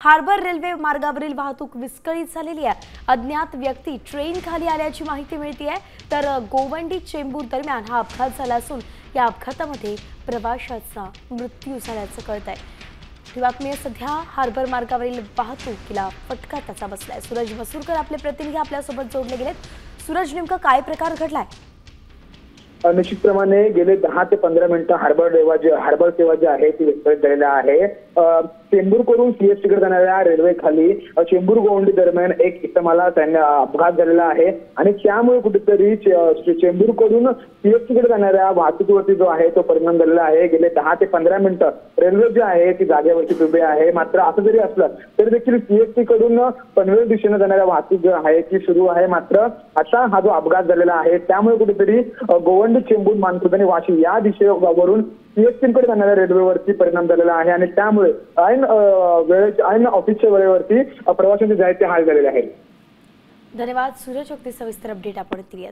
Harbour railway मार्गावरील वाहतूक विस्कळीत झालेली आहे। अज्ञात व्यक्ती ट्रेन खाली आल्याची माहिती मिळते आहे। तर गोवंडी चेंबूर दरम्यान हा अपघात झाला असून या अपघातामध्ये प्रवाशाचा मृत्यू झाल्याचं कळत आहे। ही बातमी सध्या हार्बर मार्गावरील वाहतुकीला फटका त्याचा बसलाय। सूरज मसूरकर आपले प्रतिनिधी आपल्यासोबत जोडले गेलेत। सूरज, नेमका काय प्रकार घडलाय? निश्चितप्रमाणे गेले 10 ते 15 मिनिटं हार्बर सेवा जी आहे ती विस्कळीत झालेली आहे। चेंबूर करून सीएसटी कडे जाणाऱ्या रेल्वे खाली चेंबूर गोवंडी दरम्यान एक इतमाला त्यांना अपघात झालेला आहे आणि त्यामुळे कुठेतरी चेंबूर कडून सीएसटी कडे जाणाऱ्या वाहतुकीवरती जो आहे तो परिणाम झालेला आहे। गेले 10 ते 15 मिनिटं रेल्वे जी आहे ती जागेवरती उभी आहे। मात्र असं जरी असलं तरी देखील सीएसटी कडून पनवेल दिशेने जाणाऱ्या वाहतूक जी आहे ती सुरू आहे। मात्र आता हा जो अपघात झालेला आहे त्यामुळे कुठेतरी गोवंडी चेंबूर मानखुर्द आणि वाशी या दिशेवरून सीएसटी कडे जाणाऱ्या रेल्वेवरती परिणाम झालेला आहे आणि त्यामुळे ऐन ऑफिसच्या वेळेवरती प्रवाशांचे जायचे हाल झालेले आहेत। धन्यवाद सूरज, अगदी सविस्तर अपडेट आपण दिली।